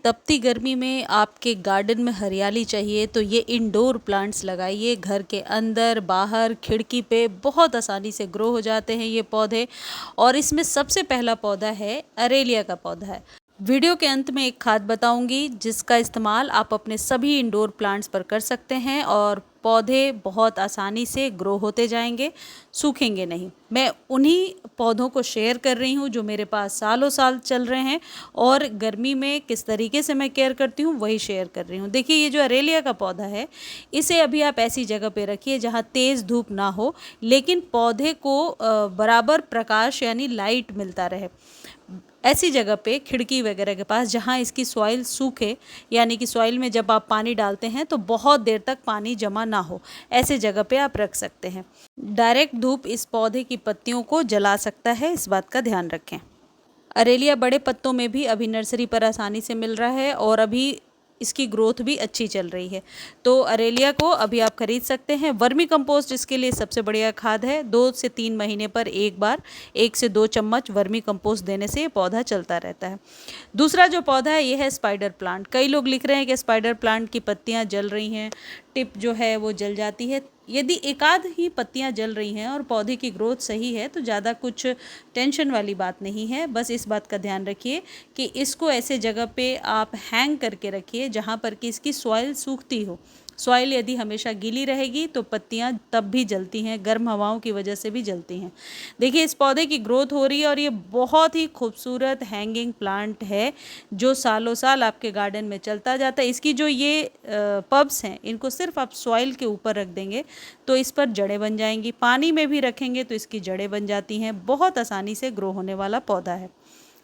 तपती गर्मी में आपके गार्डन में हरियाली चाहिए तो ये इंडोर प्लांट्स लगाइए। घर के अंदर बाहर खिड़की पे बहुत आसानी से ग्रो हो जाते हैं ये पौधे। और इसमें सबसे पहला पौधा है अरेलिया का पौधा है। वीडियो के अंत में एक खाद बताऊंगी जिसका इस्तेमाल आप अपने सभी इंडोर प्लांट्स पर कर सकते हैं और पौधे बहुत आसानी से ग्रो होते जाएंगे, सूखेंगे नहीं। मैं उन्हीं पौधों को शेयर कर रही हूँ जो मेरे पास सालों साल चल रहे हैं और गर्मी में किस तरीके से मैं केयर करती हूँ वही शेयर कर रही हूँ। देखिए, ये जो अरेलिया का पौधा है, इसे अभी आप ऐसी जगह पे रखिए जहाँ तेज़ धूप ना हो, लेकिन पौधे को बराबर प्रकाश यानी लाइट मिलता रहे। ऐसी जगह पे खिड़की वगैरह के पास जहाँ इसकी सॉइल सूखे, यानी कि सॉइल में जब आप पानी डालते हैं तो बहुत देर तक पानी जमा ना हो, ऐसे जगह पे आप रख सकते हैं। डायरेक्ट धूप इस पौधे की पत्तियों को जला सकता है, इस बात का ध्यान रखें। अरेलिया बड़े पत्तों में भी अभी नर्सरी पर आसानी से मिल रहा है और अभी इसकी ग्रोथ भी अच्छी चल रही है। तो अरेलिया को अभी आप खरीद सकते हैं। वर्मी कंपोस्ट इसके लिए सबसे बढ़िया खाद है। 2 से 3 महीने पर एक बार 1 से 2 चम्मच वर्मी कंपोस्ट देने से ये पौधा चलता रहता है। दूसरा जो पौधा है ये है स्पाइडर प्लांट। कई लोग लिख रहे हैं कि स्पाइडर प्लांट की पत्तियां जल रही हैं, टिप जो है वो जल जाती है। यदि एकाध ही पत्तियां जल रही हैं और पौधे की ग्रोथ सही है तो ज़्यादा कुछ टेंशन वाली बात नहीं है। बस इस बात का ध्यान रखिए कि इसको ऐसे जगह पे आप हैंग करके रखिए जहाँ पर कि इसकी सॉइल सूखती हो। सॉइल यदि हमेशा गीली रहेगी तो पत्तियां तब भी जलती हैं, गर्म हवाओं की वजह से भी जलती हैं। देखिए, इस पौधे की ग्रोथ हो रही है और ये बहुत ही खूबसूरत हैंगिंग प्लांट है जो सालों साल आपके गार्डन में चलता जाता है। इसकी जो ये पब्स हैं, इनको सिर्फ आप सॉइल के ऊपर रख देंगे तो इस पर जड़ें बन जाएंगी। पानी में भी रखेंगे तो इसकी जड़ें बन जाती हैं। बहुत आसानी से ग्रो होने वाला पौधा है।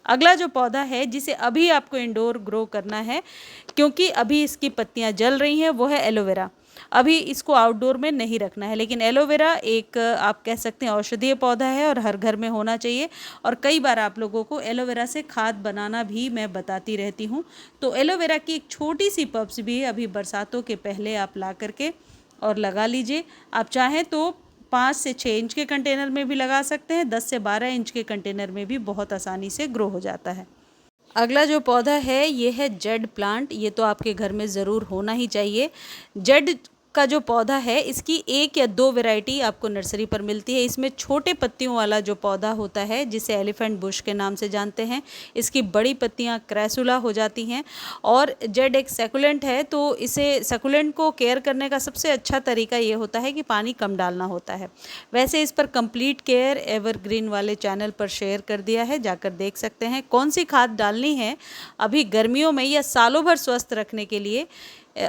अगला जो पौधा है जिसे अभी आपको इंडोर ग्रो करना है, क्योंकि अभी इसकी पत्तियां जल रही हैं, वो है एलोवेरा। अभी इसको आउटडोर में नहीं रखना है, लेकिन एलोवेरा एक आप कह सकते हैं औषधीय पौधा है और हर घर में होना चाहिए। और कई बार आप लोगों को एलोवेरा से खाद बनाना भी मैं बताती रहती हूँ। तो एलोवेरा की एक छोटी सी पब्स भी अभी बरसातों के पहले आप ला करके और लगा लीजिए। आप चाहें तो 5 से 6 इंच के कंटेनर में भी लगा सकते हैं। 10 से 12 इंच के कंटेनर में भी बहुत आसानी से ग्रो हो जाता है। अगला जो पौधा है ये है जेड प्लांट। ये तो आपके घर में ज़रूर होना ही चाहिए। जेड का जो पौधा है, इसकी 1 या 2 वैरायटी आपको नर्सरी पर मिलती है। इसमें छोटे पत्तियों वाला जो पौधा होता है जिसे एलिफेंट बुश के नाम से जानते हैं, इसकी बड़ी पत्तियां क्रैसुला हो जाती हैं। और जेड एक सकुलेंट है, तो इसे सकुलेंट को केयर करने का सबसे अच्छा तरीका ये होता है कि पानी कम डालना होता है। वैसे इस पर कंप्लीट केयर एवरग्रीन वाले चैनल पर शेयर कर दिया है, जाकर देख सकते हैं। कौन सी खाद डालनी है अभी गर्मियों में या सालों भर स्वस्थ रखने के लिए,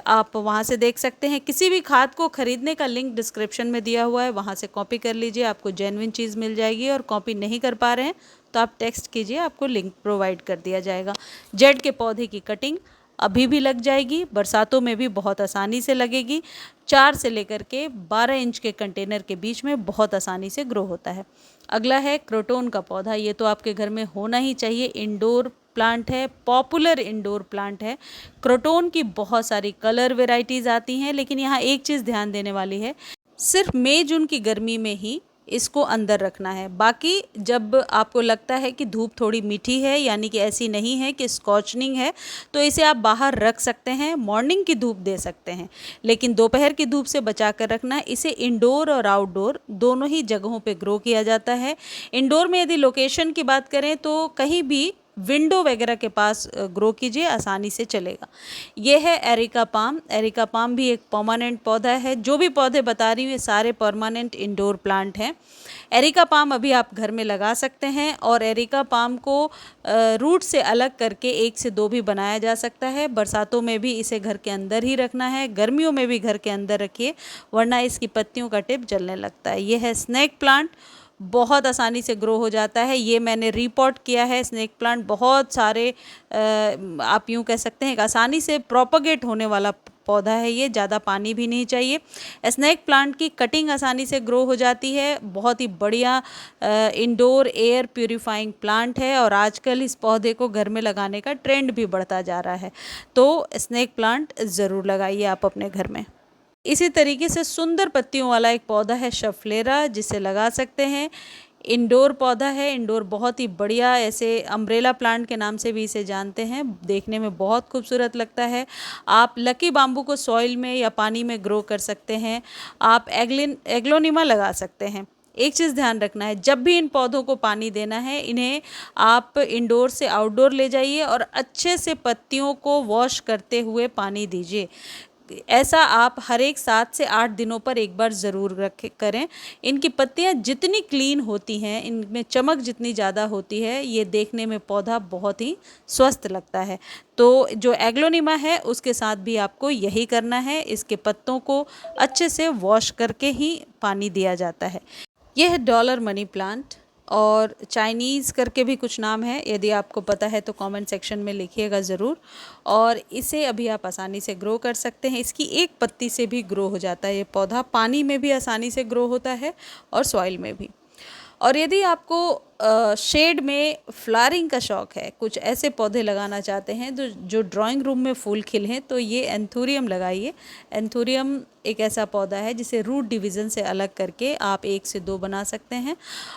आप वहाँ से देख सकते हैं। किसी भी खाद को खरीदने का लिंक डिस्क्रिप्शन में दिया हुआ है, वहाँ से कॉपी कर लीजिए, आपको जेन्युइन चीज़ मिल जाएगी। और कॉपी नहीं कर पा रहे हैं तो आप टेक्स्ट कीजिए, आपको लिंक प्रोवाइड कर दिया जाएगा। जेड के पौधे की कटिंग अभी भी लग जाएगी, बरसातों में भी बहुत आसानी से लगेगी। 4 से लेकर के 12 इंच के कंटेनर के बीच में बहुत आसानी से ग्रो होता है। अगला है क्रोटोन का पौधा। ये तो आपके घर में होना ही चाहिए। इंडोर प्लांट है, पॉपुलर इंडोर प्लांट है। क्रोटोन की बहुत सारी कलर वेराइटीज़ आती हैं, लेकिन यहाँ एक चीज़ ध्यान देने वाली है, सिर्फ मई जून की गर्मी में ही इसको अंदर रखना है। बाकी जब आपको लगता है कि धूप थोड़ी मीठी है, यानी कि ऐसी नहीं है कि स्कॉचनिंग है, तो इसे आप बाहर रख सकते हैं। मॉर्निंग की धूप दे सकते हैं, लेकिन दोपहर की धूप से बचा कर रखना है। इसे इंडोर और आउटडोर दोनों ही जगहों पे ग्रो किया जाता है। इंडोर में यदि लोकेशन की बात करें तो कहीं भी विंडो वगैरह के पास ग्रो कीजिए, आसानी से चलेगा। ये है एरिका पाम। एरिका पाम भी एक परमानेंट पौधा है। जो भी पौधे बता रही हूँ ये सारे परमानेंट इंडोर प्लांट हैं। एरिका पाम अभी आप घर में लगा सकते हैं और एरिका पाम को रूट से अलग करके 1 से 2 भी बनाया जा सकता है। बरसातों में भी इसे घर के अंदर ही रखना है, गर्मियों में भी घर के अंदर रखिए, वरना इसकी पत्तियों का टिप जलने लगता है। ये है स्नेक प्लांट। बहुत आसानी से ग्रो हो जाता है। ये मैंने रिपोर्ट किया है। स्नेक प्लांट बहुत सारे आप यूँ कह सकते हैं, एक आसानी से प्रोपगेट होने वाला पौधा है। ये ज़्यादा पानी भी नहीं चाहिए। स्नेक प्लांट की कटिंग आसानी से ग्रो हो जाती है। बहुत ही बढ़िया इंडोर एयर प्यूरिफाइंग प्लांट है और आजकल इस पौधे को घर में लगाने का ट्रेंड भी बढ़ता जा रहा है। तो स्नेक प्लांट ज़रूर लगाइए आप अपने घर में। इसी तरीके से सुंदर पत्तियों वाला एक पौधा है शफलेरा, जिसे लगा सकते हैं। इंडोर पौधा है। इंडोर बहुत ही बढ़िया, ऐसे अम्ब्रेला प्लांट के नाम से भी इसे जानते हैं। देखने में बहुत खूबसूरत लगता है। आप लकी बाम्बू को सॉइल में या पानी में ग्रो कर सकते हैं। आप एग्लोनिमा लगा सकते हैं। एक चीज़ ध्यान रखना है, जब भी इन पौधों को पानी देना है, इन्हें आप इंडोर से आउटडोर ले जाइए और अच्छे से पत्तियों को वॉश करते हुए पानी दीजिए। ऐसा आप हर एक 7 से 8 दिनों पर एक बार ज़रूर करें। इनकी पत्तियां जितनी क्लीन होती हैं, इनमें चमक जितनी ज़्यादा होती है, ये देखने में पौधा बहुत ही स्वस्थ लगता है। तो जो एग्लोनिमा है उसके साथ भी आपको यही करना है। इसके पत्तों को अच्छे से वॉश करके ही पानी दिया जाता है। यह है डॉलर मनी प्लांट, और चाइनीज़ करके भी कुछ नाम है। यदि आपको पता है तो कमेंट सेक्शन में लिखिएगा ज़रूर। और इसे अभी आप आसानी से ग्रो कर सकते हैं। इसकी एक पत्ती से भी ग्रो हो जाता है ये पौधा। पानी में भी आसानी से ग्रो होता है और सॉइल में भी। और यदि आपको शेड में फ्लावरिंग का शौक़ है, कुछ ऐसे पौधे लगाना चाहते हैं जो ड्राइंग रूम में फूल खिलें, तो ये एंथूरियम लगाइए। एंथूरियम एक ऐसा पौधा है जिसे रूट डिवीज़न से अलग करके आप 1 से 2 बना सकते हैं।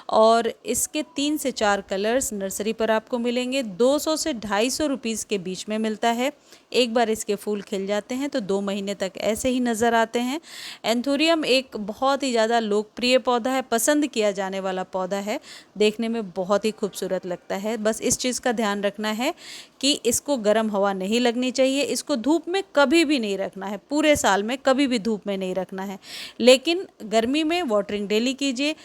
और इसके 3 से 4 कलर्स नर्सरी पर आपको मिलेंगे। 200 से 250 रुपीज़ के बीच में मिलता है। एक बार इसके फूल खिल जाते हैं तो 2 महीने तक ऐसे ही नज़र आते हैं। एंथूरियम एक बहुत ही ज़्यादा लोकप्रिय पौधा है, पसंद किया जाने वाला पौधा है। देखने में बहुत ही खूबसूरत लगता है। बस इस चीज़ का ध्यान रखना है कि इसको गर्म हवा नहीं लगनी चाहिए। इसको धूप में कभी भी नहीं रखना है, पूरे साल में कभी भी धूप में नहीं रखना है। लेकिन गर्मी में वाटरिंग डेली कीजिए।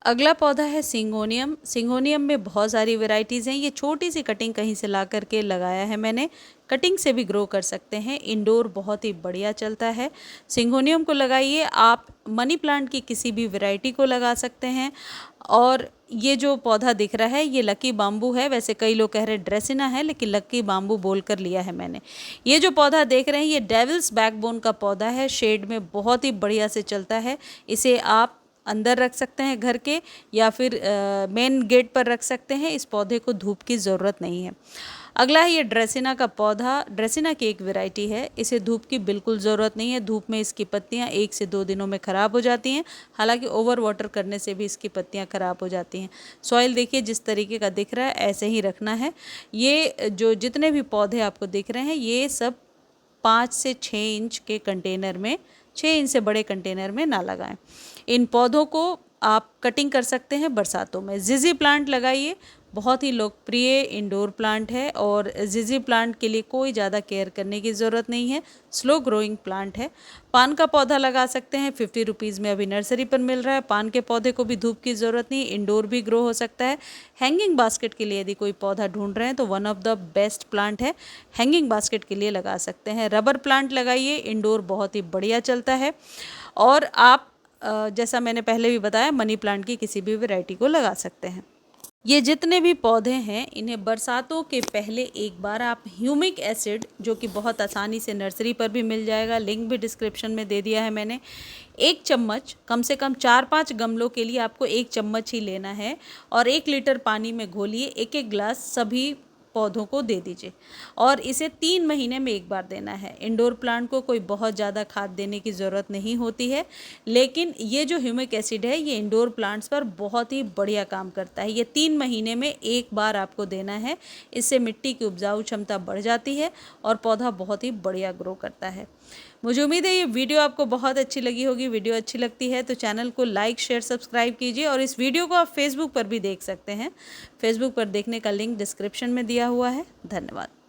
अगला पौधा है सिंगोनियम। सिंगोनियम में बहुत सारी वैरायटीज़ हैं। ये छोटी सी कटिंग कहीं से ला करके लगाया है मैंने। कटिंग से भी ग्रो कर सकते हैं। इंडोर बहुत ही बढ़िया चलता है। सिंगोनियम को लगाइए। आप मनी प्लांट की किसी भी वैरायटी को लगा सकते हैं। और ये जो पौधा दिख रहा है ये लकी बाम्बू है। वैसे कई लोग कह रहे हैं ड्रेसिना है, लेकिन लकी बाम्बू बोल कर लिया है मैंने। ये जो पौधा देख रहे हैं ये डेविल्स बैकबोन का पौधा है। शेड में बहुत ही बढ़िया से चलता है। इसे आप अंदर रख सकते हैं घर के, या फिर मेन गेट पर रख सकते हैं। इस पौधे को धूप की ज़रूरत नहीं है। अगला है ये ड्रेसिना का पौधा। ड्रेसिना की एक वैरायटी है। इसे धूप की बिल्कुल ज़रूरत नहीं है। धूप में इसकी पत्तियां 1 से 2 दिनों में ख़राब हो जाती हैं। हालांकि ओवर वाटर करने से भी इसकी पत्तियां ख़राब हो जाती हैं। सॉइल देखिए जिस तरीके का दिख रहा है, ऐसे ही रखना है। ये जो जितने भी पौधे आपको दिख रहे हैं ये सब 5 से 6 इंच के कंटेनर में, 6 इंच से बड़े कंटेनर में ना लगाएं। इन पौधों को आप कटिंग कर सकते हैं बरसातों में। जिजी प्लांट लगाइए। बहुत ही लोकप्रिय इंडोर प्लांट है और जिजी प्लांट के लिए कोई ज़्यादा केयर करने की ज़रूरत नहीं है। स्लो ग्रोइंग प्लांट है। पान का पौधा लगा सकते हैं। 50 रुपीज़ में अभी नर्सरी पर मिल रहा है। पान के पौधे को भी धूप की ज़रूरत नहीं, इंडोर भी ग्रो हो सकता है। हैंगिंग बास्केट के लिए यदि कोई पौधा ढूंढ रहे हैं तो one of the best plant है। हैंगिंग बास्केट के लिए लगा सकते हैं। रबर प्लांट लगाइए। इंडोर बहुत ही बढ़िया चलता है। और आप जैसा मैंने पहले भी बताया, मनी प्लांट की किसी भी वैरायटी को लगा सकते हैं। ये जितने भी पौधे हैं इन्हें बरसातों के पहले एक बार आप ह्यूमिक एसिड, जो कि बहुत आसानी से नर्सरी पर भी मिल जाएगा, लिंक भी डिस्क्रिप्शन में दे दिया है मैंने, 1 चम्मच, कम से कम 4-5 गमलों के लिए आपको 1 चम्मच ही लेना है। और 1 लीटर पानी में घोलिए। 1-1 गिलास सभी पौधों को दे दीजिए। और इसे 3 महीने में एक बार देना है। इंडोर प्लांट को कोई बहुत ज़्यादा खाद देने की ज़रूरत नहीं होती है, लेकिन ये जो ह्यूमिक एसिड है ये इंडोर प्लांट्स पर बहुत ही बढ़िया काम करता है। ये 3 महीने में एक बार आपको देना है। इससे मिट्टी की उपजाऊ क्षमता बढ़ जाती है और पौधा बहुत ही बढ़िया ग्रो करता है। मुझे उम्मीद है ये वीडियो आपको बहुत अच्छी लगी होगी। वीडियो अच्छी लगती है तो चैनल को लाइक, शेयर, सब्सक्राइब कीजिए। और इस वीडियो को आप फेसबुक पर भी देख सकते हैं। फेसबुक पर देखने का लिंक डिस्क्रिप्शन में दिया हुआ है। धन्यवाद।